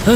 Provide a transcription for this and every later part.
Sir,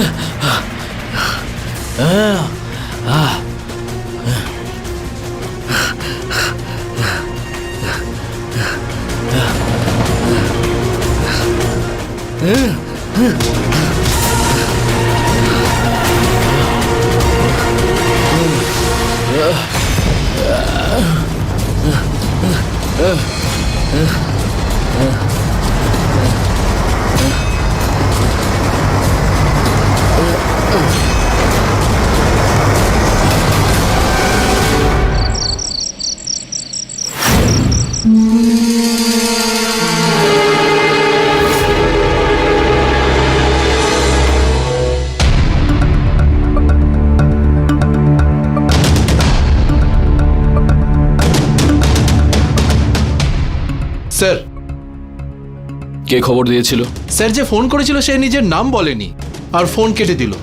কে খবর দিয়েছিল? Sir যে ফোন করেছিল সে নিজের নাম বলেনি আর ফোন কেটে দিল।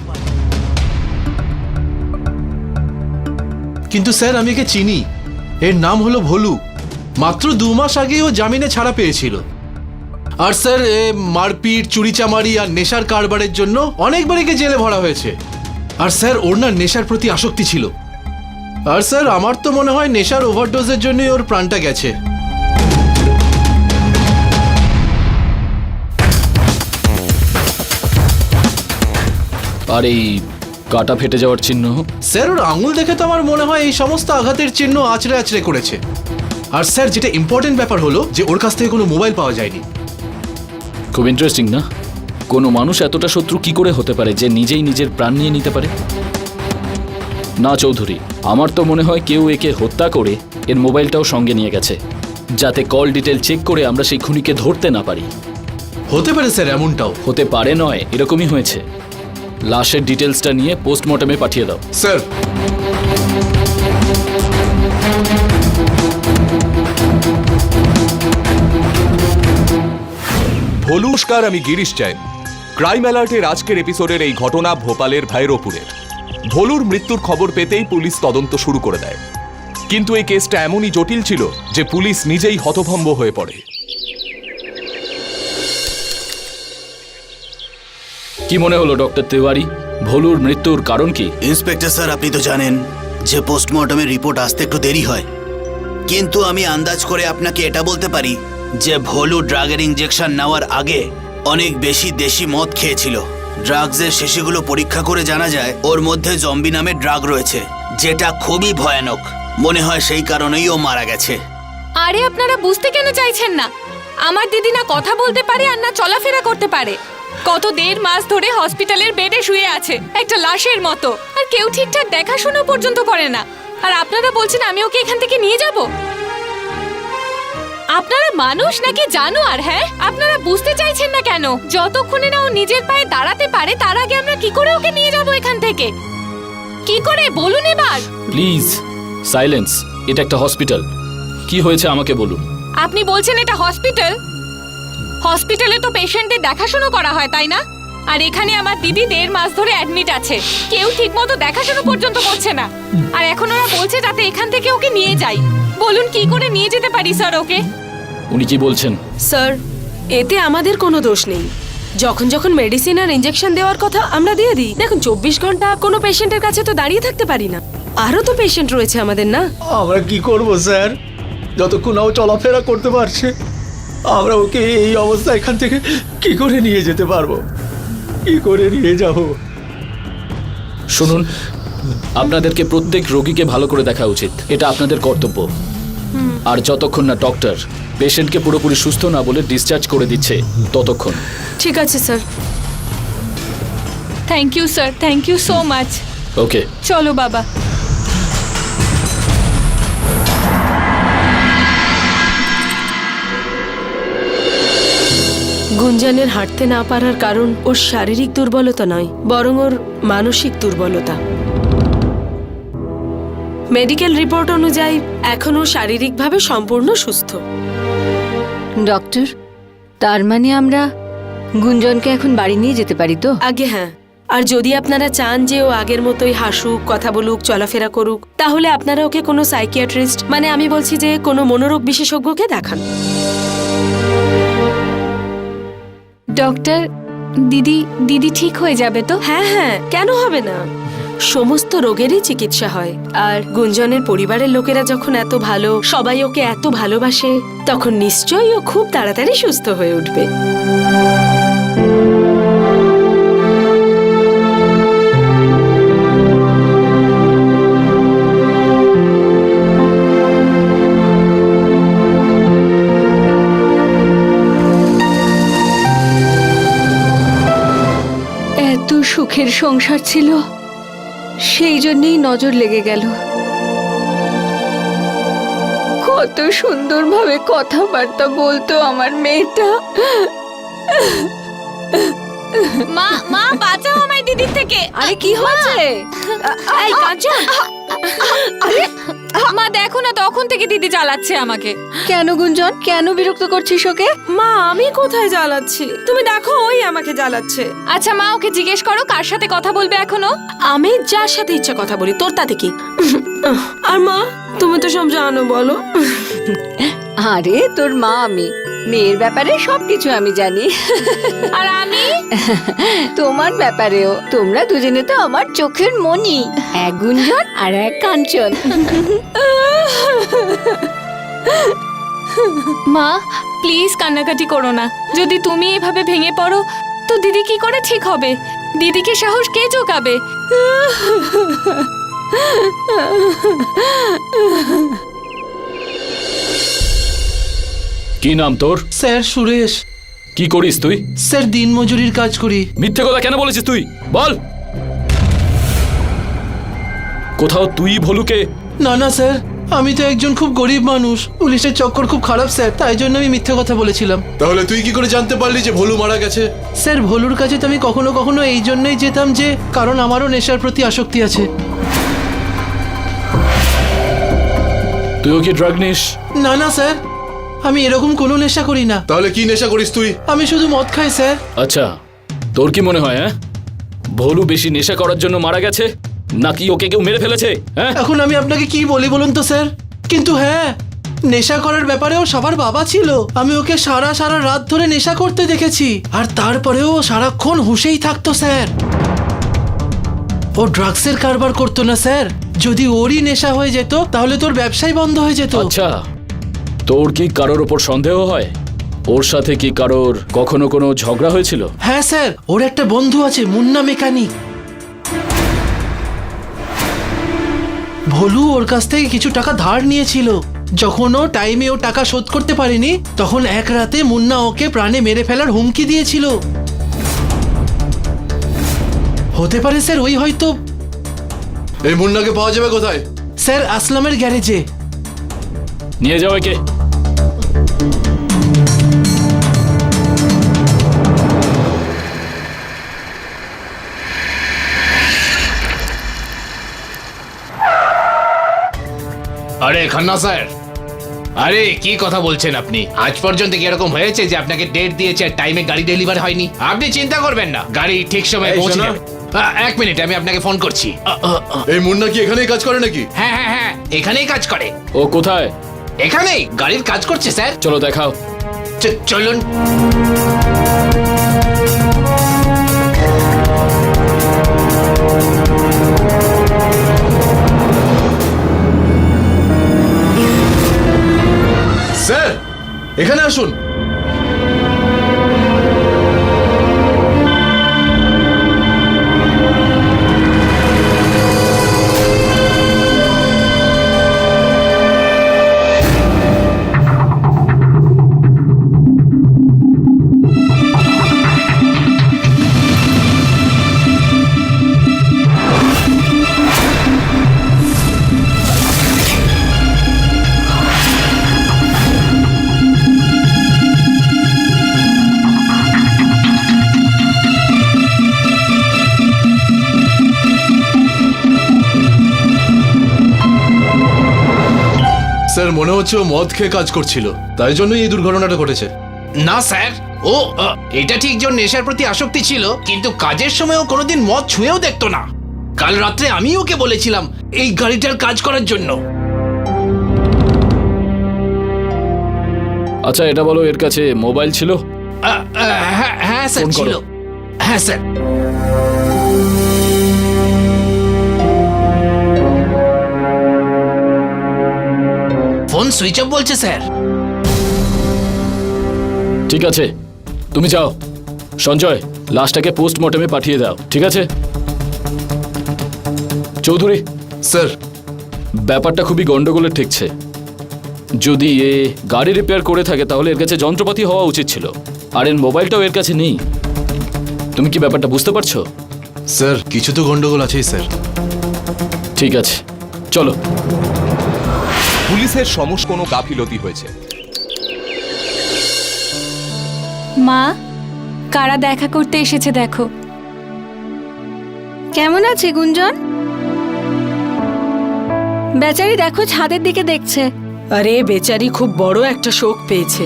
কিন্তু স্যার আমি একে চিনি, এর নাম হলো ভোলু। মাত্র 2 মাস আগেই ও জামিনে ছাড়া পেয়েছিল। আর স্যার মারপিট, চুরিচামারি আর নেশার কারবারের জন্য অনেকবার একে জেলে ভরা হয়েছে। আর স্যার ওর না নেশার প্রতি আসক্তি ছিল। আর স্যার আমার তো মনে হয় নেশার ওভারডোজের জন্যই ওর প্রাণটা গেছে। আর এই কাটা ফেটে যাওয়ার চিহ্ন? স্যার ওর আঙুল দেখে তো আমার মনে হয় এই সমস্ত আঘাতের চিহ্ন আঁচড়ে আঁচড়ে করেছে। আর স্যার যেটা ইম্পর্টেন্ট ব্যাপার হলো যে ওর কাছ থেকে কোনো মোবাইল পাওয়া যায়নি। খুব ইন্টারেস্টিং না? কোনো মানুষ এতটা শত্রু কি করে হতে পারে যে নিজেই নিজের প্রাণ নিয়ে নিতে পারে? না চৌধুরী, আমার তো মনে হয় কেউ একে হত্যা করে এর মোবাইলটাও সঙ্গে নিয়ে গেছে, যাতে কল ডিটেল চেক করে আমরা সেই খুনিকে ধরতে না পারি। হতে পারে স্যার, এমনটাও হতে পারে নয়, এরকমই হয়েছে। লাশের ডিটেলসটা নিয়ে পোস্টমর্টমে পাঠিয়ে দাও। স্যার। নমস্কার, আমি গিরিশ জৈন। ক্রাইম অ্যালার্টের আজকের এপিসোডের এই ঘটনা ভোপালের ভাইরোপুরের। ভোলুর মৃত্যুর খবর পেতেই পুলিশ তদন্ত শুরু করে দেয়। কিন্তু এই কেসটা এমনই জটিল ছিল যে পুলিশ নিজেই হতভম্ব হয়ে পড়ে। কি মনে হলো ডক্টর তিওয়ারি, ভোলুর মৃত্যুর কারণ কি? ইন্সপেক্টর স্যার, আপনি তো জানেন যে পোস্টমর্টমের রিপোর্ট আসতে একটু দেরি হয়, কিন্তু আমি আন্দাজ করে আপনাকে এটা বলতে পারি যে ভোলু ড্রাগের ইনজেকশন নেওয়ার আগে অনেক বেশি দেশি মদ খেয়েছিল। ড্রাগসের শেষগুলো পরীক্ষা করে জানা যায় ওর মধ্যে জম্বি নামের ড্রাগ রয়েছে, যেটা খুবই ভয়ানক। মনে হয় সেই কারণেই ও মারা গেছে। আরে আপনারা বুঝতে কেন চাইছেন না? আমার দিদি না কথা বলতে পারে আর না চলাফেরা করতে পারে। কত 1.5 মাস ধরে হসপিটালের বেডে শুয়ে আছে একটা লাশের মতো, আর কেউ ঠিকঠাক দেখাশোনা পর্যন্ত করে না। আর আপনারা বলছেন আমি ওকে এখান থেকে নিয়ে যাব? আপনারা মানুষ নাকি জানোয়ার? হ্যাঁ, আপনারা বুঝতে চাইছেন না কেন? যতক্ষণে না ও নিজের পায়ে দাঁড়াতে পারে তার আগে আমরা কি করে ওকে নিয়ে যাব এখান থেকে? কি করে বলুন এবার? প্লিজ সাইলেন্স, এটা একটা হসপিটাল। কি হয়েছে আমাকে বলুন। আপনি বলছেন এটা হসপিটাল? হসপিটালে তো পেশেন্টদের দেখাশোনা করা হয়, তাই না? আর এখানে আমার দিদি 1.5 মাস ধরে অ্যাডমিট আছে, কেউ ঠিকমতো দেখাশোনা পর্যন্ত করছে না। আর এখন ওরা বলছে যাতে এখান থেকে ওকে নিয়ে যাই। বলুন কি করে নিয়ে যেতে পারি স্যার ওকে? উনি কি বলছেন? স্যার, এতে আমাদের কোনো দোষ নেই। যখন যখন মেডিসিন আর ইনজেকশন দেওয়ার কথা আমরা দিয়ে দিই। দেখুন 24 ঘন্টা কোনো পেশেন্টের কাছে তো দাঁড়িয়ে থাকতে পারি না, আরও তো পেশেন্ট রয়েছে আমাদের, না? আমরা কি করব স্যার? যতক্ষণ ও চলাফেরা করতে পারছে আমরা ওকে এই অবস্থা এখান থেকে কি করে নিয়ে যেতে পারবো? কি করে নিয়ে যাব? শুনুন, আপনাদেরকে প্রত্যেক রোগীকে ভালো করে দেখা উচিত, এটা আপনাদের কর্তব্য। আর যতক্ষণ না ডক্টর পেশেন্টকে পুরোপুরি সুস্থ না বলে ডিসচার্জ করে দিচ্ছে ততক্ষণ। ঠিক আছে sir. Thank you sir, thank you so much. Okay চলো বাবা। গুঞ্জনের হাঁটতে না পারার কারণ ওর শারীরিক দুর্বলতা নয়, বরং ওর মানসিক দুর্বলতা। মেডিকেল রিপোর্ট অনুযায়ী এখন ও শারীরিকভাবে সম্পূর্ণ সুস্থ। ডক্টর, তার মানে আমরা গুঞ্জনকে এখন বাড়ি নিয়ে যেতে পারি তো? আগে হ্যাঁ, আর যদি আপনারা চান যে ও আগের মতোই হাসুক, কথা বলুক, চলাফেরা করুক, তাহলে আপনারা ওকে কোনো সাইকিয়াট্রিস্ট, মানে আমি বলছি যে কোনো মনোরোগ বিশেষজ্ঞকে দেখান। ডক্টর, দিদি দিদি ঠিক হয়ে যাবে তো? হ্যাঁ হ্যাঁ, কেন হবে না? সমস্ত রোগেরই চিকিৎসা হয়। আর গুঞ্জনের পরিবারের লোকেরা যখন এত ভালো, সবাই ওকে এত ভালোবাসে, তখন নিশ্চয়ই ও খুব তাড়াতাড়ি সুস্থ হয়ে উঠবে। এত সুখের সংসার ছিল, সেই জন্যই নজর লেগে গেল। কত সুন্দরভাবে কথাবার্তা বলতো আমার মেয়েটা। মা মা বাঁচাও আমায় দিদির থেকে। আরে কি হয়েছে? এই কাঞ্চন, মা দেখো না, তখন থেকে দিদি জ্বালাচ্ছে আমাকে। কেন গুঞ্জন, কেন বিরক্ত করছিস ওকে? মা আমি কোথায় জ্বালাচ্ছি? তুমি দেখো ওই আমাকে জ্বালাচ্ছে। আচ্ছা মা, ওকে জিজ্ঞেস করো কার সাথে কথা বলবে এখনো। আমি যার সাথে ইচ্ছা কথা বলি, তোর তাতে কি? আর মা তুমি তো সব জানো, বলো। আরে তোর মা আমি, মেয়ের ব্যাপারে সবকিছু আমি জানি। আর আমি তোমার ব্যাপারেও। তোমরা দুজনে তো আমার চোখের মণি, এক গুঞ্জন আর এক কাঞ্চন। মা প্লিজ কান্নাকাটি করো না। যদি তুমি এভাবে ভেঙে পড়ো তো দিদি কি করে ঠিক হবে? দিদিকে সাহস কে জোগাবে? কি নাম তোর? স্যার সুরেশ। কি করিস তুই? স্যার দিনমজুরির কাজ করি। মিথ্যে কথা কেন বলেছিস তুই? বল। কোথাও তুই ভলুকে? না না স্যার, আমি তো একজন খুব গরিব মানুষ। পুলিশের চক্কর খুব খারাপ স্যার, তাই জন্য আমি মিথ্যে কথা বলেছিলাম। তাহলে তুই কি করে জানতে পারলি যে ভোলু মারা গেছে? স্যার ভোলুর কাছে তো আমি কখনো কখনো এই জন্যই যেতাম যে কারণ আমারও নেশার প্রতি আসক্তি আছে। তুইও কি ড্রাগ নিস? না না স্যার, আমি এরকম কোনো নেশা করি না। তাহলে কি নেশা করিস তুই? আমি শুধু মদ খাই স্যার। আচ্ছা, তোর কি মনে হয় ভোলু বেশি নেশা করার জন্য মারা গেছে, নাকি ওকে কেউ মেরে ফেলেছে? হ্যাঁ, এখন আমি আপনাকে কি বলি বলুন তো স্যার। কিন্তু হ্যাঁ, নেশা করার ব্যাপারেও সবার বাবা ছিল। আমি ওকে সারা সারা রাত ধরে নেশা করতে দেখেছি, আর তারপরেও ও সারাক্ষণ হুঁশেই থাকতো স্যার। ও ড্রাগসের কারবার করতো না স্যার। যদি ওরই নেশা হয়ে যেত তাহলে তোর ব্যবসাই বন্ধ হয়ে যেত। আচ্ছা, তোর কি কারোর ওপর সন্দেহ হয়? ওর সাথে কি কারোর কখনো কোনো ঝগড়া হয়েছিল? হ্যাঁ স্যার, ওর একটা বন্ধু আছে মুন্না মেকানিক। ভোলু ওর কাছ থেকে কিছু টাকা ধার নিয়েছিল। যখন ও টাইমে ও টাকা শোধ করতে পারেনি, তখন এক রাতে মুন্না ওকে প্রাণে মেরে ফেলার হুমকি দিয়েছিল। হতে পারে স্যার ওই হয়তো। এই মুন্নাকে পাওয়া যাবে কোথায়? স্যার আসলামের গ্যারেজে। নিয়ে যাও একে। আরে খান্না স্যার, আরে কি কথা বলছেন আপনি? আজ পর্যন্ত কি এরকম হয়েছে যে আপনাকে ডেট দিয়েছে আর টাইমে গাড়ি ডেলিভার হয়নি? আপনি চিন্তা করবেন না, গাড়ি ঠিক সময়ে এই পৌঁছে শোনো। যাবে। এক মিনিট, আমি আপনাকে ফোন করছি। এই মুন্না কি এখানেই কাজ করে নাকি? হ্যাঁ হ্যাঁ হ্যাঁ, এখানেই কাজ করে। ও কোথায়? এখানেই গাড়ির কাজ করছে স্যার। চলো দেখাও। চলুন। স্যার এখানে আসুন। স্যার মনে হচ্ছে ও মদ খেয়ে কাজ করছিল, তাই জন্যই এই দুর্ঘটনাটা ঘটেছে। না স্যার, ও এটা ঠিক যে ওর নেশার প্রতি আসক্তি ছিল, কিন্তু কাজের সময় ও কোনোদিন মদ ছুঁয়েও দেখতো না। কাল রাত্রে আমি ওকে বলেছিলাম এই গাড়িটার কাজ করার জন্য। আচ্ছা, এটা বলো, এর কাছে মোবাইল ছিল? হ্যাঁ হ্যাঁ স্যার ফোন করো। ছিল। হ্যাঁ স্যার। ফোন সুইচ অফ বলছে স্যার। ঠিক আছে, তুমি যাও। সঞ্জয়, লাশটাকে পোস্টমর্টমে পাঠিয়ে দাও, ঠিক আছে? চৌধুরী, স্যার ব্যাপারটা খুবই গন্ডগোলের ঠেকছে। যদি এ গাড়ি রিপেয়ার করে থাকে তাহলে এর কাছে যন্ত্রপাতি হওয়া উচিত ছিল, আর এর মোবাইলটাও এর কাছে নেই। তুমি কি ব্যাপারটা বুঝতে পারছো? স্যার কিছু তো গন্ডগোল আছেই স্যার। ঠিক আছে, চলো। পুলিশের কোনো গাফিলতি হয়েছে। মা, কারা দেখা করতে এসেছে দেখো। কেমন আছে গুঞ্জন? বেচারি দেখো ছাদের দিকে দেখছে। আরে বেচারি খুব বড় একটা শোক পেয়েছে।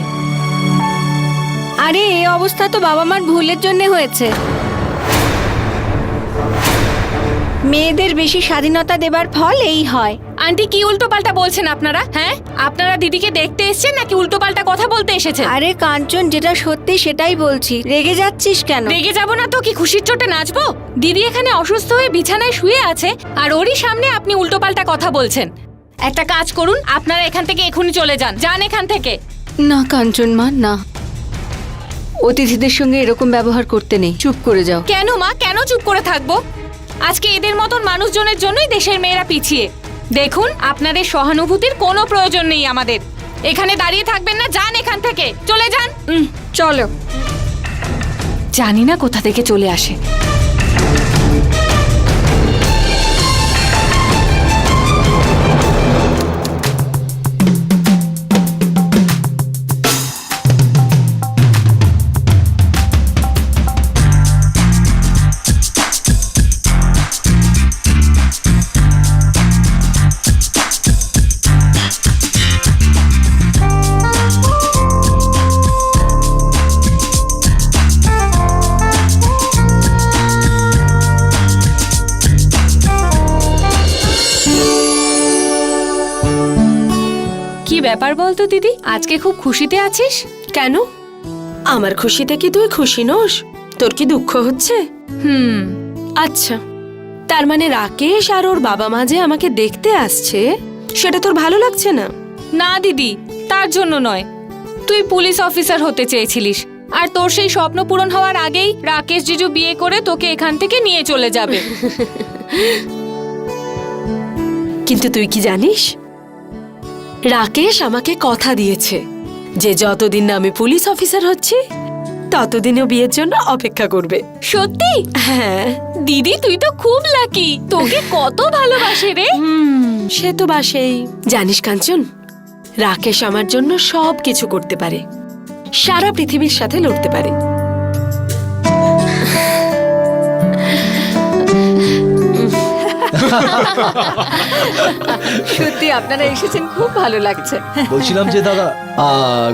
আরে এই অবস্থা তো বাবা মার ভুলের জন্য হয়েছে। মেয়েদের বেশি স্বাধীনতা দেবার ফল এই হয়। আন্টি কি উল্টোপাল্টা বলছেন আপনারা? হ্যাঁ, আপনারা দিদিকে দেখতে এসেছেন নাকি উল্টোপাল্টা কথা বলতে এসেছেন? আরে কাঞ্চন, যেটা সত্যি সেটাই বলছি, রেগে যাচ্ছিস কেন? রেগে যাব না তো কি খুশির চোটে নাচবো? দিদি এখানে অসুস্থ হয়ে বিছানায় শুয়ে আছে আর ওরই সামনে আপনি উল্টোপাল্টা কথা বলছেন। একটা কাজ করুন, আপনারা এখান থেকে এখনই চলে যান। যান এখান থেকে। না কাঞ্চন মা, না, অতিথিদের সঙ্গে এরকম ব্যবহার করতে নেই, চুপ করে যাও। কেন মা, কেন চুপ করে থাকবো? আজকে এদের মতন মানুষজনের জন্যই দেশের মেয়েরা পিছিয়ে। দেখুন, আপনাদের সহানুভূতির কোনো প্রয়োজন নেই আমাদের। এখানে দাঁড়িয়ে থাকবেন না, যান এখান থেকে, চলে যান। চলো। জানি না কোথা থেকে চলে আসে। কি ব্যাপার বলতো দিদি, আজকে খুব খুশিতে আছিস কেন? আমার খুশিতে কি তুই খুশি নোস? তোর কি দুঃখ হচ্ছে? আচ্ছা, তার মানে রাকেশ আর ওর বাবা মা যে আমাকে দেখতে আসছে সেটা তোর ভালো লাগছে না? না দিদি, তার জন্য নয়। তুই পুলিশ অফিসার হতে চেয়েছিলিস, আর তোর সেই স্বপ্ন পূরণ হওয়ার আগেই রাকেশ জিজু বিয়ে করে তোকে এখান থেকে নিয়ে চলে যাবে। কিন্তু তুই কি জানিস, রাকেশ আমাকে কথা দিয়েছে যে যতদিন না আমি পুলিশ অফিসার হচ্ছি ততদিনও বিয়ের জন্য অপেক্ষা করবে। সত্যি? হ্যাঁ। দিদি তুই তো খুব লাকি, তোকে কত ভালোবাসে রে। সে তো বাসেই। জানিস কাঞ্চন, রাকেশ আমার জন্য সব কিছু করতে পারে, সারা পৃথিবীর সাথে লড়তে পারে। সত্যি আপনারা এসেছেন, খুব ভালো লাগছে। বলছিলাম যে দাদা,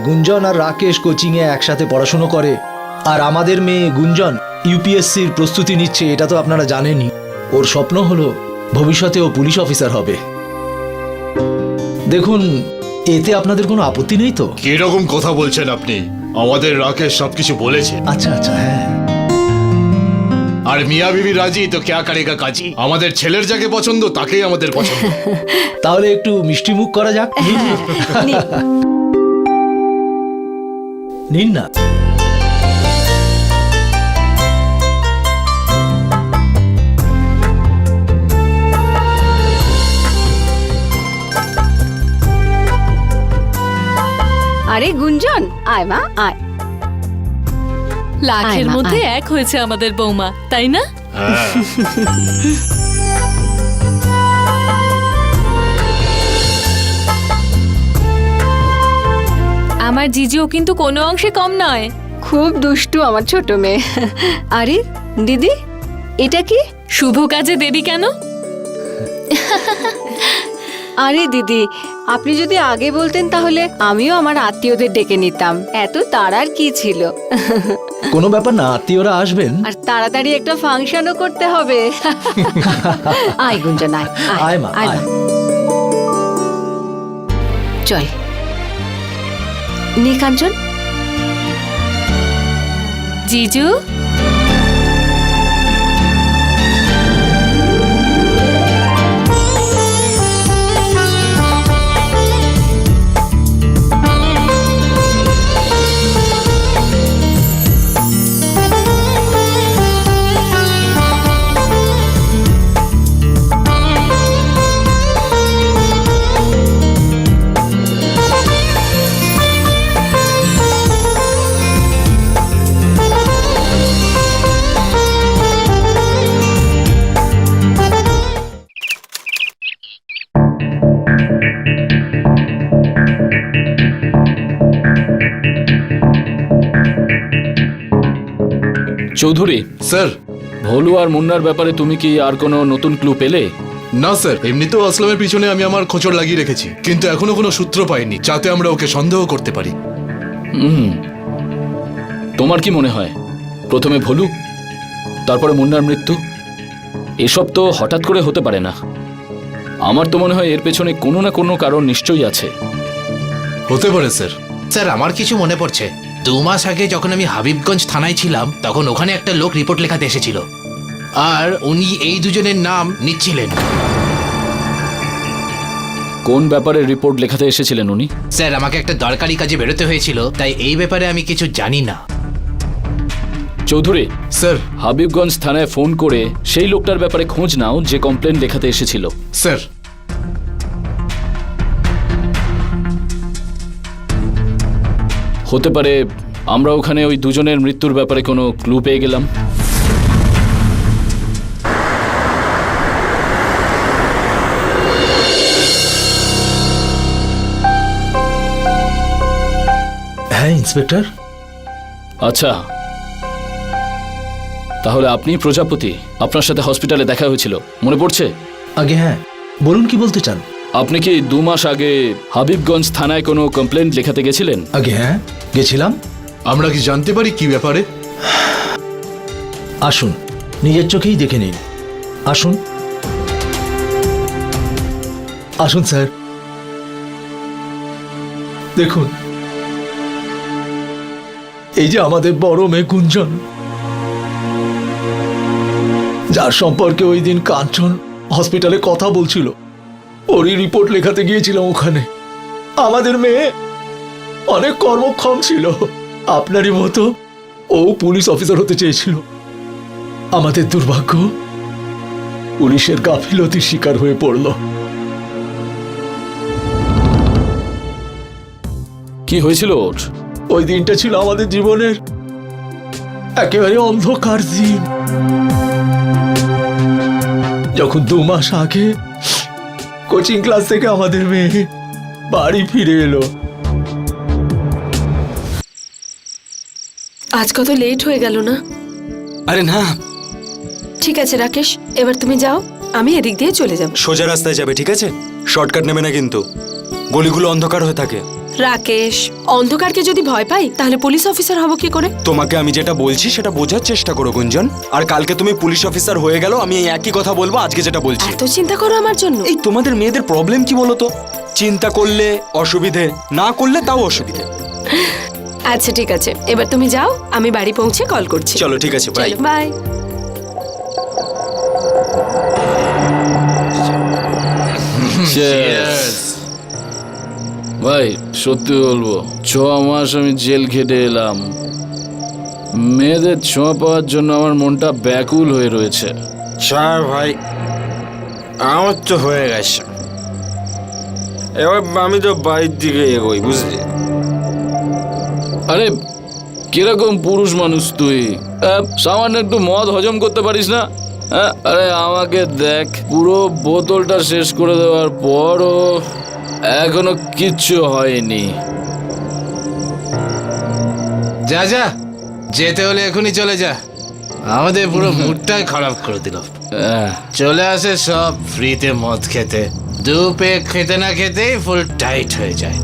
গুঞ্জন আর রাকেশ কোচিং এ একসাথে পড়াশোনা করে, আর আমাদের মেয়ে গুঞ্জন ইউপিএসসির প্রস্তুতি নিচ্ছে, এটা তো আপনারা জানেনই। ওর স্বপ্ন হলো ভবিষ্যতে ও পুলিশ অফিসার হবে। দেখুন, এতে আপনাদের কোনো আপত্তি নেই তো? কিরকম কথা বলছেন আপনি? আমাদের রাকেশ সবকিছু বলেছে। আচ্ছা আচ্ছা, হ্যাঁ। আর মিয়া বিবি রাজি তো ক্যা করেগা কাজী। আমাদের ছেলের যাকে পছন্দ তাকেই আমাদের পছন্দ। তাহলে একটু মিষ্টি মুখ করা যাক। নিন না। আরে গুঞ্জন, আয় মা আয়। লাখের আয় মা, মধ্যে আয়। এক হয়েছে আমাদের বৌমা, তাই না? আমার জিজিও কিন্তু কোনো অংশে কম নয়। খুব দুষ্টু আমার ছোট মেয়ে। আরে দিদি, এটা কি? শুভ কাজে দেরি কেন? আরে দিদি, আপনি যদি আগে বলতেন তাহলে আমিও আমার আত্মীয়দের ডেকে নিতাম। এত তাড়ার কি ছিল? কোনো ব্যাপার না, আত্মীয়রা আসবেন। আর তাড়াতাড়ি একটা ফাংশনও করতে হবে। আয় গুঞ্জন, আয় আয় মা, আয় আয়। মা। চল নে কাঞ্চন। জিজু চৌধুরী, স্যার। ভোলু আর মুন্নার ব্যাপারে তুমি কি আর কোনো নতুন ক্লু পেলে? না স্যার, এমনিতেও আসলামের পিছনে আমি আমার খোঁচড় লাগিয়ে রেখেছি, কিন্তু এখনো কোনো সূত্র পাইনি যাতে আমরা ওকে সন্দেহ করতে পারি। তোমার কি মনে হয় প্রথমে ভোলু, তারপরে মুন্নার মৃত্যু? এসব তো হঠাৎ করে হতে পারে না। আমার তো মনে হয় এর পেছনে কোনো না কোনো কারণ নিশ্চয়ই আছে। হতে পারে স্যার। স্যার, আমার কিছু মনে পড়ছে। 2 মাস আগে যখন আমি হাবিবগঞ্জ থানায় ছিলাম, তখন ওখানে একটা লোক রিপোর্ট লেখাতে এসেছিল, আর উনি এই দুজনের নাম নিচ্ছিলেন। কোন ব্যাপারে রিপোর্ট লেখাতে এসেছিলেন উনি? স্যার, আমাকে একটা দরকারি কাজে বেরোতে হয়েছিল, তাই এই ব্যাপারে আমি কিছু জানি না। চৌধুরী, স্যার। হাবিবগঞ্জ থানায় ফোন করে সেই লোকটার ব্যাপারে খোঁজ নাও যে কমপ্লেন লেখাতে এসেছিল। স্যার। হতে পারে আমরা ওখানে ওই দুজনের মৃত্যুর ব্যাপারে কোনো ক্লু পেয়ে গেলাম। হ্যাঁ ইন্সপেক্টর। আচ্ছা, তাহলে আপনি প্রজাপতি, আপনার সাথে হসপিটালে দেখা হয়েছিল, মনে পড়ছে? আগে হ্যাঁ, বলুন কি বলতে চান। আপনি কি 2 মাস আগে হাবিবগঞ্জ থানায় কোনো কমপ্লেন লেখাতে গেছিলেন? আগে হ্যাঁ, গেছিলাম। আমরা কি জানতে পারি কি ব্যাপারে? আসুন, নিজের চোখেই দেখে নিন। আসুন আসুন স্যার, দেখুন এই যে আমাদের বড় মেয়ে গুঞ্জন, যার সম্পর্কে ওই দিন কাঞ্চন হসপিটালে কথা বলছিল, ওরই রিপোর্ট লেখাতে গিয়েছিলাম ওখানে। আমাদের মেয়ে অনেক কর্মক্ষম ছিল, আপনারই মতো ও পুলিশ অফিসার হতে চেয়েছিল। আমাদের দুর্ভাগ্য, পুলিশের গাফিলতির শিকার হয়ে পড়ল। কি হয়েছিল ওর? ওই দিনটা ছিল আমাদের জীবনের একেবারে অন্ধকার দিন, যখন 2 মাস আগে কোচিং ক্লাস থেকে আমাদের মেয়ে বাড়ি ফিরে এলো। আজ কত লেট হয়ে গেল না? আরে না, ঠিক আছে রাকেশ, এবার তুমি যাও, আমি এদিক দিয়ে চলে যাব। সোজা রাস্তায় যাবে, ঠিক আছে? শর্টকাট নেবে না কিন্তু, গলিগুলো অন্ধকার হয়ে থাকে। রাকেশ, অন্ধকারকে যদি ভয় পাই তাহলে পুলিশ অফিসার হব কি করে? তোমাকে আমি যেটা বলছি সেটা বোঝার চেষ্টা করো গুঞ্জন। আর কালকে তুমি পুলিশ অফিসার হয়ে গেল, আমি এই একই কথা বলবো আজকে যেটা বলছি। এত চিন্তা করো আমার জন্য? এই তোমাদের মেয়েদের প্রবলেম কি বলো তো? চিন্তা করলে অসুবিধে, না করলে তাও অসুবিধে। আচ্ছা ঠিক আছে, এবার তুমি যাও, আমি বাড়ি পৌঁছে কল করছি। চলো ঠিক আছে, বাই। বাই। ভাই সত্যি বলবো, 6 মাস আমি জেল খেটে এলাম। মেয়েদের ছোঁয়া পাওয়ার জন্য আমার মনটা ব্যাকুল হয়ে রয়েছে। স্যার ভাই, আমার তো হয়ে গেছে, এবার আমি তো বাড়ির দিকে এগোই, বুঝলি? আরে কিরকম পুরুষ মানুষ তুই, সামান্য একটু মদ হজম করতে পারিস না? আরে আমাকে দেখ, পুরো বোতলটা শেষ করে দেওয়ার পরও এখনো কিচ্ছু হয়নি। যা যা, যেতে হলে এখনই চলে যা, আমাদের পুরো মুডটাই খারাপ করে দিল। চলে আসে সব ফ্রিতে মদ খেতে, 2 পেগ খেতে না খেতেই ফুল টাইট হয়ে যায়।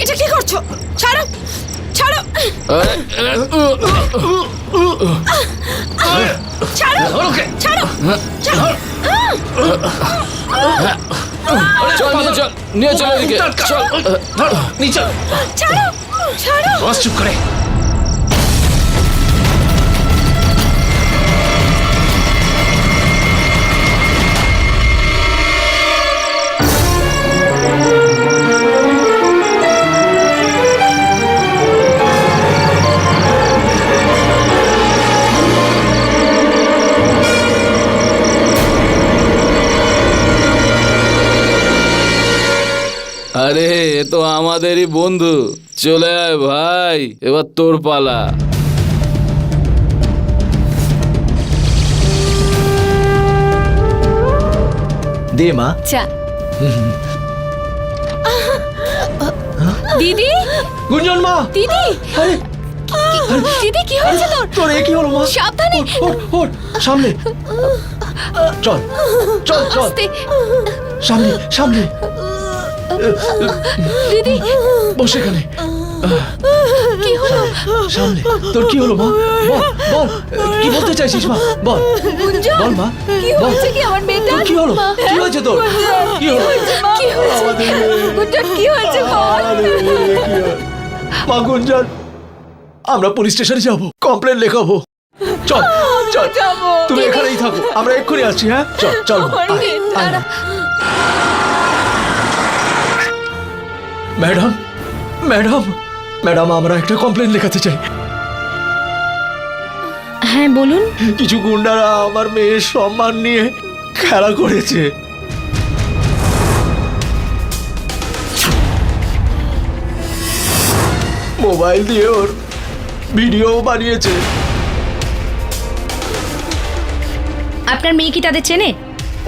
এটা কি করছো? ছাড়ো, ছাড়ো, ছাড়ো, ছাড়ো, ছাড়ো। চল নিয়ে চল এদিকে, চল নিচে ছাড়ো, ছাড়ো। বস চুপ করে। আরে এ তো আমাদেরই বন্ধু, চলে আয় ভাই, এবার তোর পালা। দে মা। চা। দিদি, গুঞ্জন মা। দিদি, আরে দিদি কি হয়েছে তোর? তোর এ কি হলো মা? সাবধানে। ওঠ, ওঠ, সামনে চল, চল চল, আস্তে। সামনে সামনে। দিদি, বস এখানে। কি হলো? সামনে। তোর কি হলো মা? বল বল, কি বলতে চাইছিস মা? বল গুঞ্জন, বল মা, কি বল। হয়েছে কি আমার মেয়েটা? তোর কি হলো? কি হয়েছে তোর? কি হলো? কি হয়েছে? গুঞ্জন কি হয়েছে বল? মা গুঞ্জন, আমরা পুলিশ স্টেশনে যাব, কমপ্লেন লেখাবো। চল চল, যাবো। তুমি এখানেই থাকো, আমরা এক্ষুনি আসছি। হ্যাঁ চল চল মা, আমার আয়, মেয়েটা। আয় মা। ম্যাডাম ম্যাডাম ম্যাডাম, আমরা একটা কমপ্লেন লেখাতে চাই। হ্যাঁ বলুন। কিছু গুন্ডারা আমার মেয়ের সম্মান নিয়ে খেলা করেছে। মোবাইল দিয়ে ওর ভিডিও বানিয়েছে। আপনার মেয়ে কি তাদের চেনে?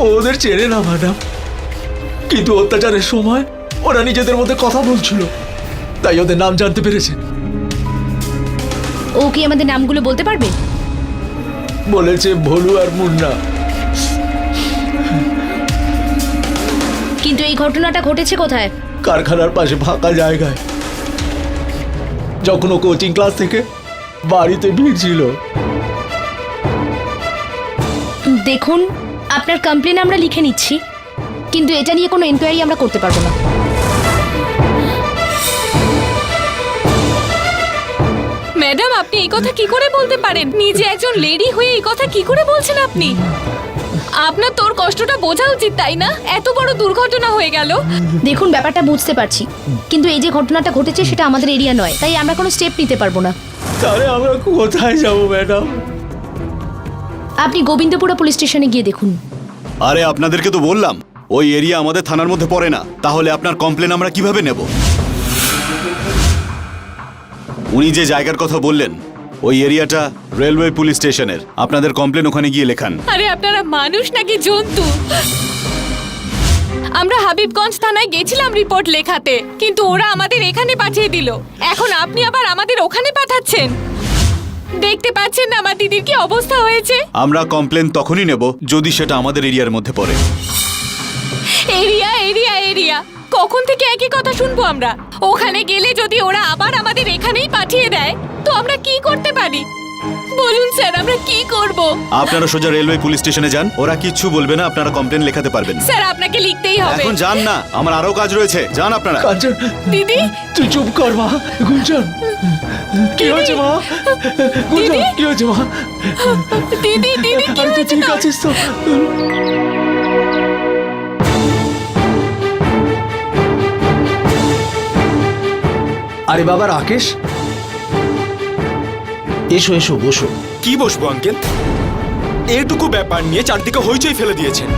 ও ওদের চেনে না ম্যাডাম, কিন্তু অত্যাচারের সময় ওরা নিজেদের মধ্যে কথা বলছিল, তাই ওদের নাম জানতে পেরেছে। ও কি আমাদের নামগুলো বলতে পারবে? বলেছে ভোলু আর মুন্না। কিন্তু এই ঘটনাটা ঘটেছে কোথায়? কারখানার পাশে ফাঁকা জায়গায়, যখন ও কোচিং ক্লাস থেকে বাড়িতে ফিরছিল। দেখুন, আপনার কমপ্লেন আমরা লিখে নিচ্ছি, কিন্তু এটা নিয়ে কোনো এনকোয়ারি আমরা করতে পারবো না। ম্যাডাম, আপনি এই কথা কি করে বলতে পারেন? নিজে একজন লেডি হয়ে এই কথা কি করে বলছেন আপনি? আপনার তোর কষ্টটা বোঝা উচিত, তাই না? এত বড় দুর্ঘটনা হয়ে গেল। দেখুন, ব্যাপারটা বুঝতে পারছি, কিন্তু এই যে ঘটনাটা ঘটেছে সেটা আমাদের এরিয়া নয়, তাই আমরা কোনো স্টেপ নিতে পারবো না। তাহলে আমরা কোথায় যাবো ম্যাডাম? আপনি গোবিন্দপুরা পুলিশ স্টেশনে গিয়ে দেখুন। আরে আপনাদেরকে তো বললাম ওই এরিয়া আমাদের থানার মধ্যে পড়ে না, তাহলে আপনার কমপ্লেন আমরা কিভাবে নেব? উনি যে জায়গার কথা বললেন ওই এরিয়াটা রেলওয়ে পুলিশ স্টেশনের, আপনাদের কমপ্লেন ওখানে গিয়ে লেখান। আরে আপনারা মানুষ নাকি জন্তু? আমরা হাবিবগঞ্জ থানায় গেছিলাম রিপোর্ট লেখাতে, কিন্তু ওরা আমাদের এখানে পাঠিয়ে দিল। এখন আপনি আবার আমাদের ওখানে পাঠাচ্ছেন। দেখতে পাচ্ছেন না আমার দিদির কি অবস্থা হয়েছে? আমরা কমপ্লেন তখনই নেব যদি সেটা আমাদের এরিয়ার মধ্যে পড়ে। এরিয়া এরিয়া এরিয়া, কখন থেকে একই কথা শুনবো আমরা? ওখানে গেলে যদি ওরা আবার আমাদের এখানেই পাঠিয়ে দেয়, তো আমরা কি করতে পারি বলুন স্যার? আমরা কি করব? আপনারা সোজা রেলওয়ে পুলিশ স্টেশনে যান, ওরা কিচ্ছু বলবে না, আপনারা কমপ্লেন লেখাতে পারবেন। স্যার, আপনাকে লিখতেই হবে। এখন যান না, আমার আরো কাজ রয়েছে, যান আপনারা। কাঞ্চন, দিদি, তুই চুপ কর মা। গুঞ্জন, কি হয়েছে মা? গুঞ্জন, কি হয়েছে মা? দিদি, দিদি কি আরে তুই হয়েছে ঠিক তোর? আছিস তো? আরে বাবা রাকেশ, এসো এসো, বসো। কি বসবো আঙ্কেল? এইটুকু ব্যাপার নিয়ে চারদিকে হইচই ফেলে দিয়েছেন।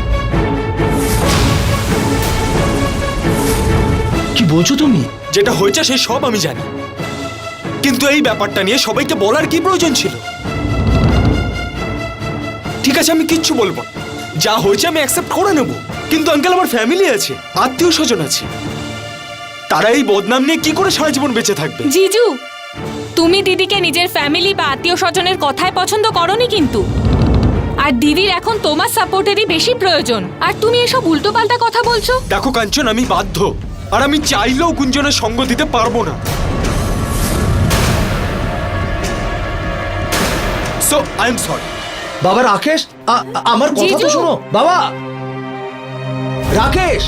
কি বলছো তুমি? যেটা হয়েছে সেই সব আমি জানি, কিন্তু এই ব্যাপারটা নিয়ে সবাইকে বলার কি প্রয়োজন ছিল? ঠিক আছে, আমি কিচ্ছু বলবো না। যা হয়েছে আমি অ্যাকসেপ্ট করে নেব, কিন্তু আঙ্কেল আমার ফ্যামিলি আছে, আত্মীয় স্বজন আছে, তারা এই বদনাম নিয়ে কি করে সারা জীবন বেঁচে থাকবে? জিজু, তুমি দিদিকে নিজের ফ্যামিলি বা আত্মীয় স্বজনের কথায় পছন্দ করনি কিন্তু। আর দিদির এখন তোমার সাপোর্টেরই বেশি প্রয়োজন, আর তুমি এসব উল্টোপাল্টা কথা বলছো। দেখো কাঞ্চন, আমি বাধ্য, আর আমি চাইলেও গুঞ্জনের সঙ্গ দিতে পারবো না। So I am sorry. বাবা রাকেশ, আমার কথা তো জিজু। শোনো বাবা। রাকেশ,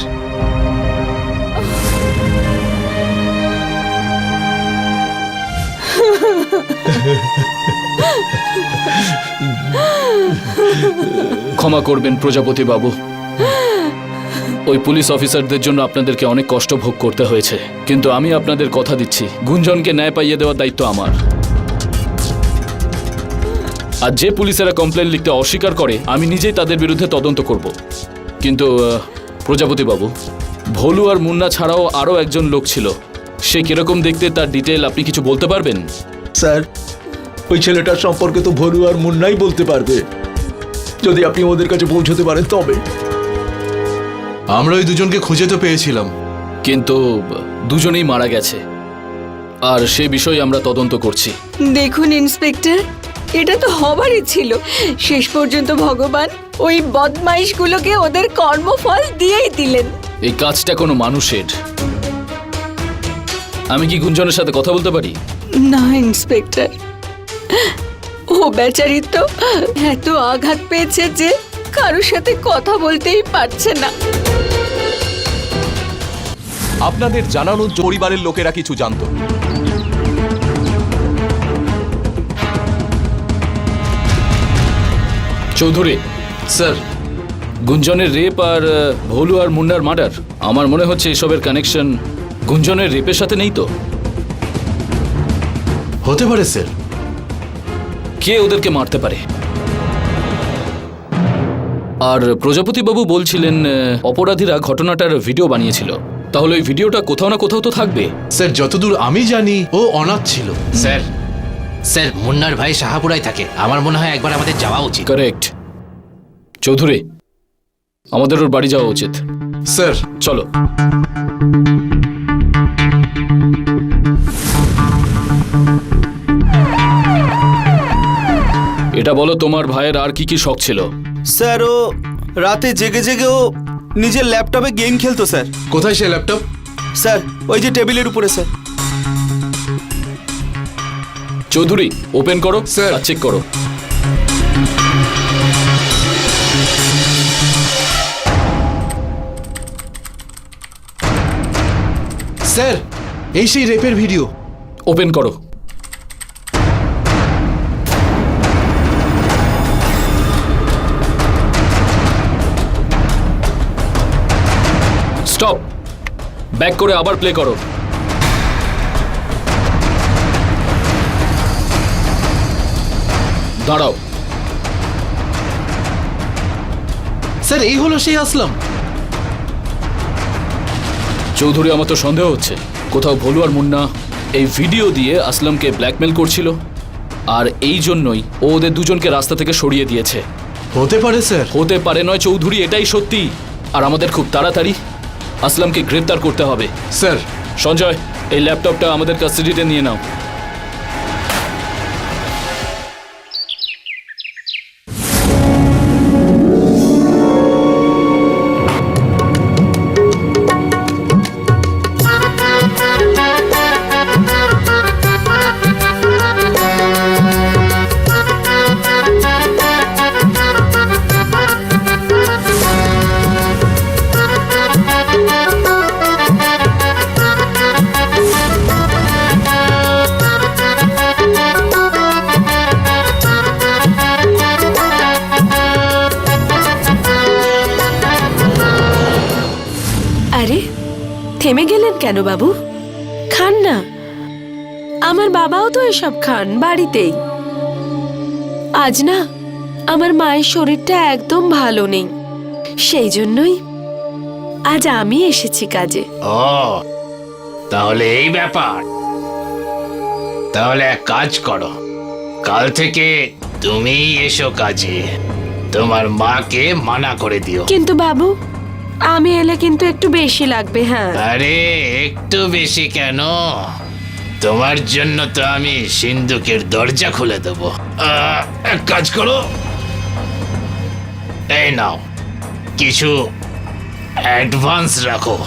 ক্ষমা করবেন প্রজাপতি বাবু, ওই পুলিশ অফিসারদের জন্য আপনাদেরকে অনেক কষ্ট ভোগ করতে হয়েছে, কিন্তু আমি আপনাদের কথা দিচ্ছি, গুঞ্জনকে ন্যায় পাইয়ে দেওয়ার দায়িত্ব আমার। আর যে পুলিশেরা কমপ্লেন লিখতে অস্বীকার করে, আমি নিজেই তাদের বিরুদ্ধে তদন্ত করব। কিন্তু প্রজাপতি বাবু, ভোলু আর মুন্না ছাড়াও আরও একজন লোক ছিল। সে কিরকম দেখতে তার ডিটেল আপনি কিছু বলতে পারবেন? স্যার, ওই ছেলেটার সম্পর্কে তো ভলু আর মুন্নাই বলতে পারবে, যদি আপনি ওদের কাছে পৌঁছতে পারেন তবে। আমরা ওই দুজনকে খুঁজে তো পেয়েছিলাম। কিন্তু দুজনেই মারা গেছে, আর সে বিষয়ে আমরা তদন্ত করছি। দেখুন ইন্সপেক্টর, এটা তো হবারই ছিল। শেষ পর্যন্ত ভগবান ওই বদমাইশগুলোকে ওদের কর্মফল দিয়েই দিলেন। এই কাজটা কোনো মানুষের। আমি কি গুঞ্জনের সাথে কথা বলতে পারি? না ইন্সপেক্টর, ও বেচারি তো এত আঘাত পেয়েছে যে কারোর সাথে কথা বলতেই পারছে না। আপনাদের জানানো পরিবারের লোকেরা কিছু জানতো। চৌধুরী স্যার, গুঞ্জনের রেপ আর ভোলু আর মুন্নার মার্ডার, আমার মনে হচ্ছে এসবের কানেকশন গুঞ্জনের রেপের সাথে নেই তো? হতে পারে স্যার। কে ওদেরকে মারতে পারে? আর প্রজাপতি বাবু বলছিলেন অপরাধীরা ঘটনাটার ভিডিও বানিয়েছিল। তাহলে ওই ভিডিওটা কোথাও না কোথাও তো থাকবে। স্যার, যতদূর আমি জানি ও অনাথ ছিল। স্যার, স্যার মুন্নার ভাই শাহাপুরাই থাকে। আমার মনে হয় একবার আমাদের যাওয়া উচিত। কারেক্ট। চৌধুরী, আমাদের ওর বাড়ি যাওয়া উচিত। স্যার চলো। এটা বলো, তোমার ভাইয়ের আর কি কি শখ ছিল? স্যার, ও রাতে জেগে জেগে ও নিজের ল্যাপটপে গেম খেলতো স্যার। কোথায় সে ল্যাপটপ? স্যার, ওই যে টেবিলের উপরে স্যার। চৌধুরী, ওপেন করো স্যার। আর চেক করো। স্যার, এই সেই রেপের ভিডিও। ওপেন করো। স্টপ। ব্যাক করে আবার প্লে করো। দাঁড়াও। স্যার, এই হলো সেই আসলাম। চৌধুরী, আমার তো সন্দেহ হচ্ছে কোথাও ভোলু আর মুন্না এই ভিডিও দিয়ে আসলামকে ব্ল্যাকমেল করছিল, আর এই জন্যই ও ওদের দুজনকে রাস্তা থেকে সরিয়ে দিয়েছে। হতে পারে স্যার। হতে পারে নয় চৌধুরী, এটাই সত্যি। আর আমাদের খুব তাড়াতাড়ি আসলামকে গ্রেফতার করতে হবে। স্যার, সঞ্জয়, এই ল্যাপটপটা আমাদের কাস্টাডিতে নিয়ে নাও। আরে, থেমে গেলেন কেন বাবু? খান না। আমার বাবাও তো এসব খান বাড়িতেই। আজ না আমার মায়ের শরীরটা একদম ভালো নেই, সেই জন্যই আজ আমি এসেছি কাজে। ও, তাহলে এই ব্যাপার। তাহলে এক কাজ করো, কাল থেকে তুমিই এসো কাজে। তোমার মাকে মানা করে দিও। কিন্তু বাবু, আমি এলে কিন্তু একটু বেশি লাগবে। হ্যাঁ, আরে একটু বেশি কেন, তোমার জন্য তো আমি সিন্ধুকের দরজা খুলে দেবো। এক কাজ করো, এই নাও, কিছু অ্যাডভান্স রাখো।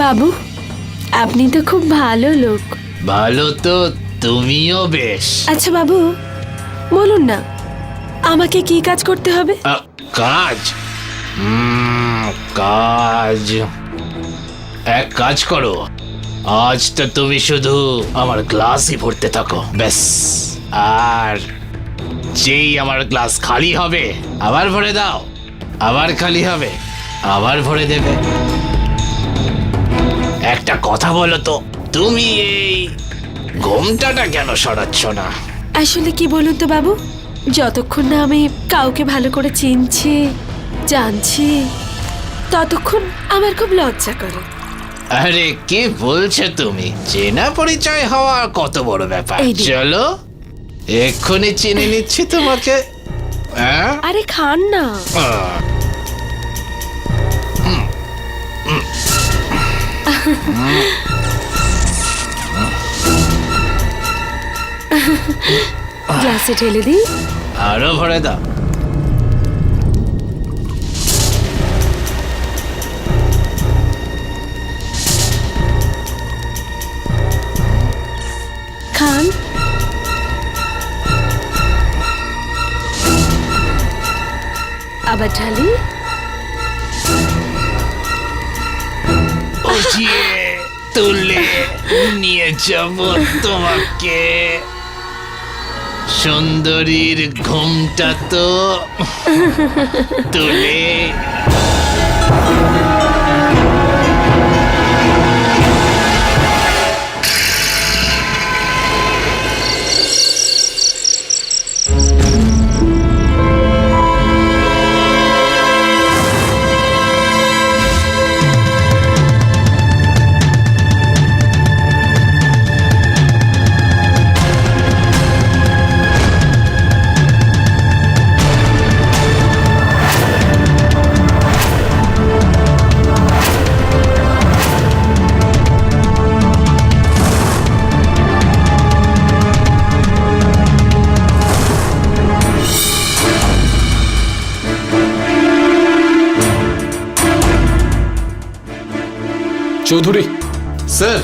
বাবু আপনি তো খুব ভালো লোক। ভালো তো তুমিও বেশ। আচ্ছা বাবু, বলুন না আমাকে কি কাজ করতে হবে? কাজ? কাজ এক কাজ করো, আজ তো তুমি শুধু আমার গ্লাসই ভরতে থাকো, ব্যাস। আর যেই আমার গ্লাস খালি হবে আবার ভরে দাও, আবার খালি হবে আবার ভরে দেবে। একটা কথা বলো তো, তুমি এই ঘোমটাটা কেন সরাচ্ছ না? আসলে কি বলুন তো বাবু, যতক্ষণ না আমি কাউকে ভালো করে চিনছি জানছি ততক্ষণ আমার খুব লজ্জা করে। আরে কি বলছো তুমি? চেনা পরিচয় হওয়া কত বড় ব্যাপার। এই দিন। চলো এক্ষুনি চিনে নিচ্ছি তোমাকে। হ্যাঁ? আরে খান না। আহ, গ্লাসে ঢেলে দিই। আরো ভরে দাও। খান। আবার ঢালি। উঠিয়ে তুলে নিয়ে যাব তোমাকে। সুন্দরীর ঘুমটা তো তুলে চৌধুরী, স্যার,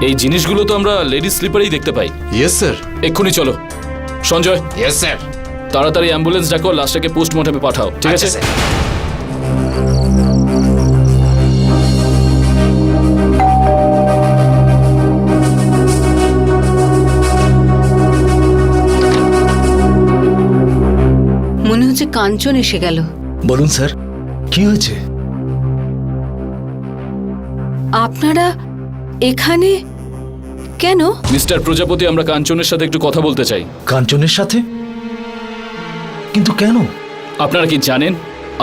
এই জিনিসগুলো তো আমরা লেডিস স্লিপারেই দেখতে পাই। Yes sir. এক্ষুনি চলো। Sanjay, yes sir. তাড়াতাড়ি অ্যাম্বুলেন্স ডাকো, লাশটাকে পোস্টমর্টমে পাঠাও, ঠিক আছে? স্যার। মনে হচ্ছে কাঞ্চন এসে গেল। বলুন স্যার, কি হয়েছে? আপনারা এখানে কেন? মিস্টার প্রজাপতি, আমরা কাঞ্চনের সাথে একটু কথা বলতে চাই। কাঞ্চনের সাথে? কিন্তু কেন? আপনারা কি জানেন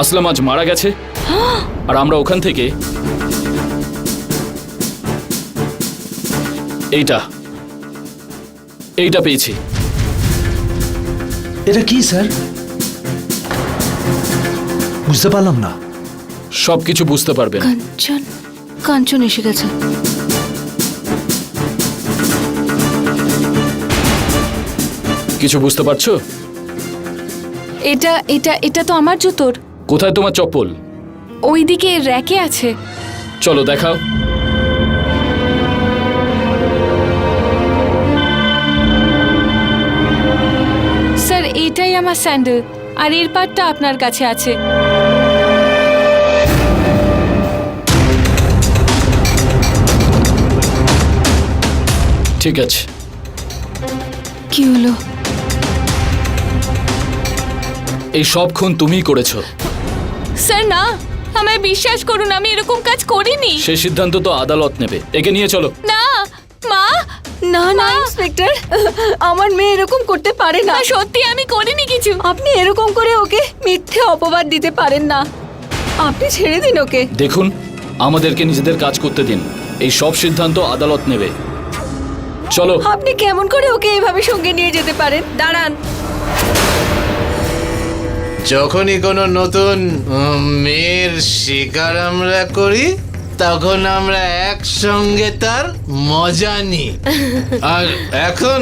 আসলাম আজ মারা গেছে? আর আমরা ওখান থেকে এইটা পেয়েছি। এটা কি স্যার? বুঝতে পারলাম না। সবকিছু বুঝতে পারবেন। কাঞ্চন, কাঞ্চন এসে গেছে। কিছু বুঝতে পারছো? এটা এটা এটা তো আমার জুতোর। কোথায় তোমার চপ্পল? ওইদিকে র্যাকে আছে। চলো দেখাও। স্যার, এটাই আমার স্যান্ডেল, আর এর পাটটা আপনার কাছে আছে। ঠিক আছে। কি হলো? এই সব খুন তুমিই করেছো। স্যার না, আমায় বিশ্বাস করুন, আমি এরকম কাজ করিনি। সেই সিদ্ধান্ত তো আদালত নেবে। একে নিয়ে চলো। না মা, না না ইন্সপেক্টর, আমার মেয়ে এরকম করতে পারে না। সত্যি আমি করিনি কিছু। আপনি এরকম করে ওকে মিথ্যে অপবাদ দিতে পারেন না। আপনি ছেড়ে দিন ওকে। দেখুন, আমাদেরকে নিজেদের কাজ করতে দিন। এই সব সিদ্ধান্ত আদালত নেবে। চলো। আপনি কেমন করে ওকে এইভাবে সঙ্গে নিয়ে যেতে পারেন? দাঁড়ান। যখনই কোনো নতুন মেয়ের শিকার আমরা করি, তখন আমরা একসঙ্গে তার মজা নিই। আর এখন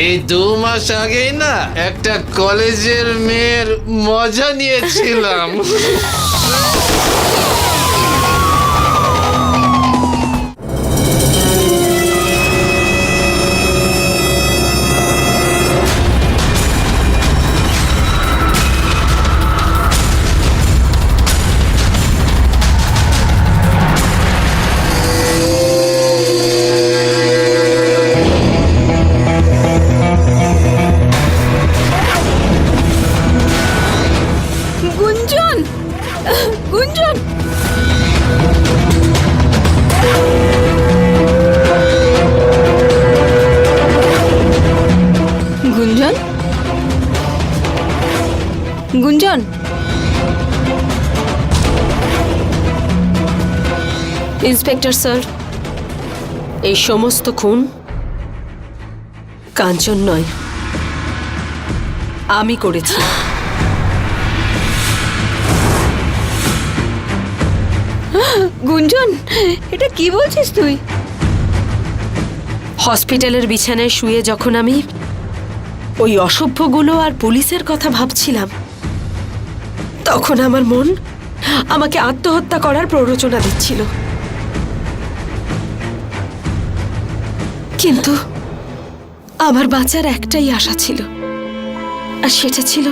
এই 2 মাস আগেই না একটা কলেজের মেয়ের মজা নিয়েছিলাম। গুঞ্জন, গুঞ্জন। গুঞ্জন, ইন্সপেক্টর স্যার, এই সমস্ত খুন কাঞ্চন নয়, আমি করেছি। গুঞ্জন, এটা কি বলছিস তুই? হসপিটালের বিছানায় শুয়ে যখন আমি ওই অসভ্যগুলো আর পুলিশের কথা ভাবছিলাম, তখন আমার মন আমাকে আত্মহত্যা করার প্ররোচনা দিচ্ছিল। কিন্তু আমার বাঁচার একটাই আশা ছিল, আর সেটা ছিল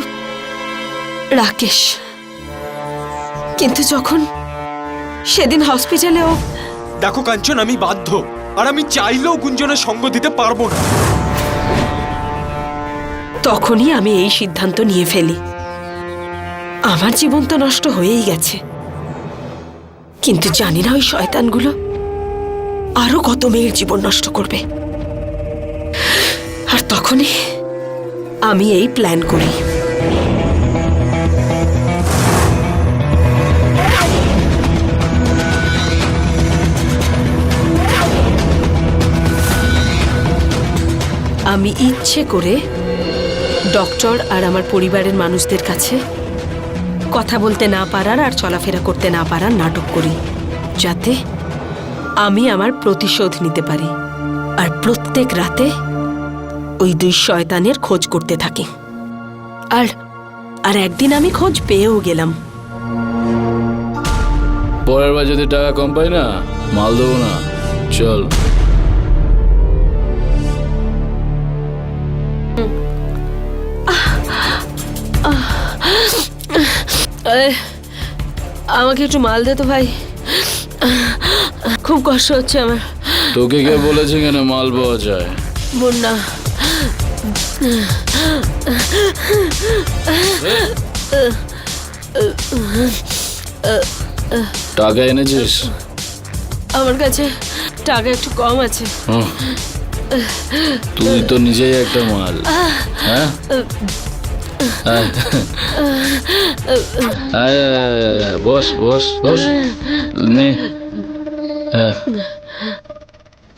রাকেশ। কিন্তু যখন সেদিন হসপিটালেও দেখো কাঞ্চন, আমি বাধ্য, আর আমি চাইলেও গুঞ্জনের সঙ্গ দিতে পারবো না। তখনই আমি এই সিদ্ধান্ত নিয়ে ফেলি। আমার জীবন তো নষ্ট হয়েই গেছে, কিন্তু জানি না ওই শয়তানগুলো আরো কত মেয়ের জীবন নষ্ট করবে। আর তখনই আমি এই প্ল্যান করি। আমি ইচ্ছে করে ডক্টর আর আমার পরিবারের মানুষদের কাছে কথা বলতে না পারার আর চলাফেরা করতে না পারার নাটক করি, যাতে আমি আমার প্রতিশোধ নিতে পারি। আর প্রত্যেক রাতে ওই দুই শয়তানের খোঁজ করতে থাকি। আর আর একদিন আমি খোঁজ পেয়েও গেলাম। পরের বার যদি টাকা কম পাই না, মাল দেবো না। চল। আমাকে একটু মাল দে তো ভাই, খুব কষ্ট হচ্ছে আমার। তোকে কে বলেছে কেন মাল পাওয়া যায়? মুন্না, টাকা এনেছিস? আমার কাছে টাকা একটু কম আছে। তুই তো নিজেই একটা মাল। হ্যাঁ, বস বস বস, নে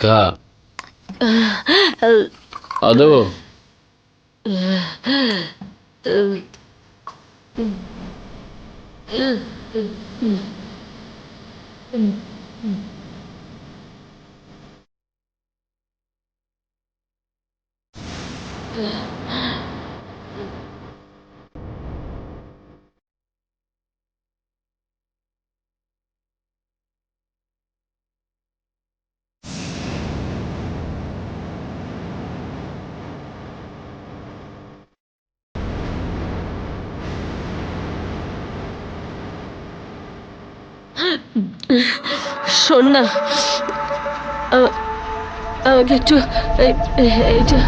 খা। দেবো? শোন না, আমাকে একটু এইটা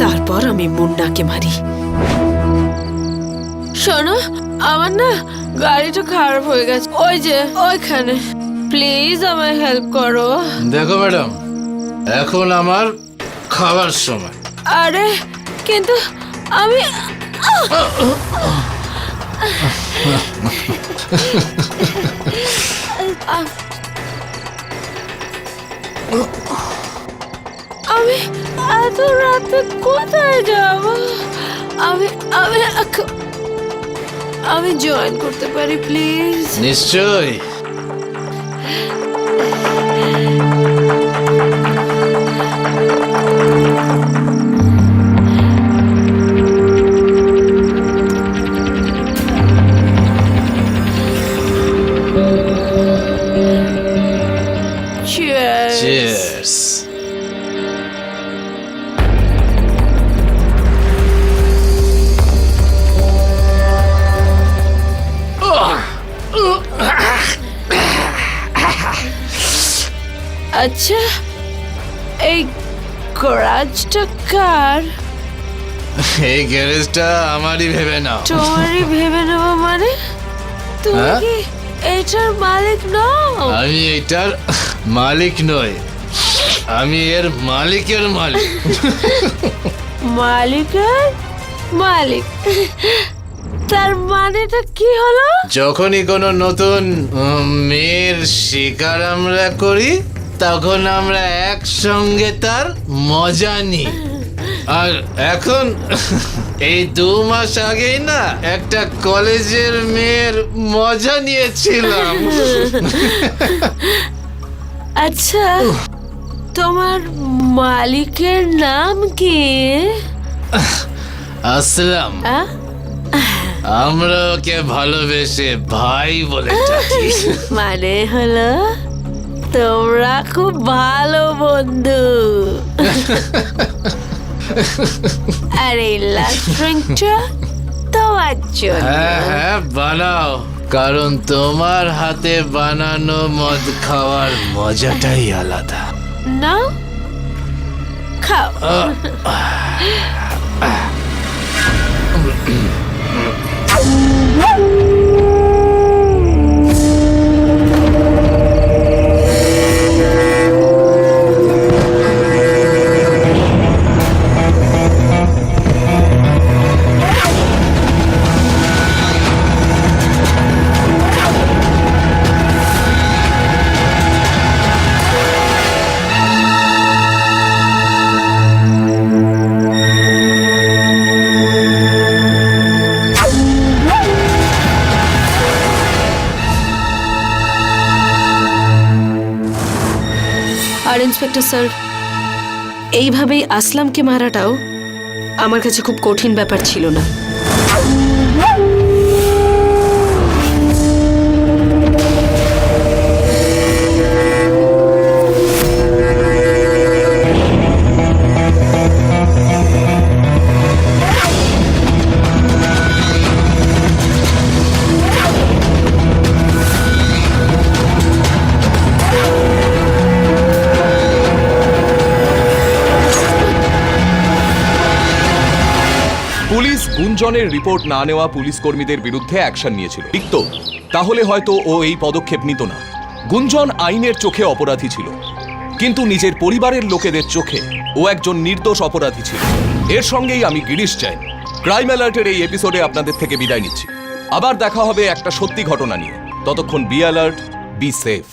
তারপর আমি মুন্নাকে মারি। শোনো, আমার না গাড়িটা খারাপ হয়ে গেছে, ওই যে ওইখানে। প্লিজ আমায় হেল্প করো। দেখো ম্যাডাম, এখন আমার খাবার সময়। আরে কিন্তু আমি আমি এত রাতে কোথায় যাব? আমি আমি আমি জয়েন করতে পারি প্লিজ? নিশ্চয়। Cheers. Cheers. আচ্ছা, এই গ্যারেজটা কার? এই গ্যারেজটা আমারই ভেবে নাও। তোমারই ভেবে নেবো মানে? তুমি হ্যাঁ? কি এটার মালিক নও? আমি এটার মালিক নই, আমি এর মালিকের মালিক। মালিকের মালিক? তার মানেটা কি হলো? যখনই কোনো নতুন মেয়ের শিকার আমরা করি, তখন আমরা একসঙ্গে তার মজা নিই। আর এখন এই 2 মাস আগেই না একটা কলেজের মেয়ের মজা নিয়েছিলাম। আচ্ছা, তোমার মালিকের নাম কি? আসলাম। আহ? আমরা ওকে ভালোবেসে ভাই বলে ডাকি। মানে হলো তোমরা খুব ভালো বন্ধু। আর এই লাস্ট ড্রিঙ্কটা তোমার জন্য। হ্যাঁ হ্যাঁ, বানাও, কারণ তোমার হাতে বানানো মদ খাওয়ার মজাটাই আলাদা। নাও, খাও। আর ইন্সপেক্টর স্যার, এইভাবেই আসলামকে মারাটাও আমার কাছে খুব কঠিন ব্যাপার ছিল না। পুলিশ গুঞ্জনের রিপোর্ট না নেওয়া পুলিশ কর্মীদের বিরুদ্ধে অ্যাকশন নিয়েছিল ঠিক তো? তাহলে হয়তো ও এই পদক্ষেপ নিত না। গুঞ্জন আইনের চোখে অপরাধী ছিল, কিন্তু নিজের পরিবারের লোকেদের চোখে ও একজন নির্দোষ অপরাধী ছিল। এর সঙ্গেই আমি গিরিশ জৈন ক্রাইম অ্যালার্টের এই এপিসোডে আপনাদের থেকে বিদায় নিচ্ছি। আবার দেখা হবে একটা সত্যি ঘটনা নিয়ে। ততক্ষণ বি অ্যালার্ট, বি সেফ।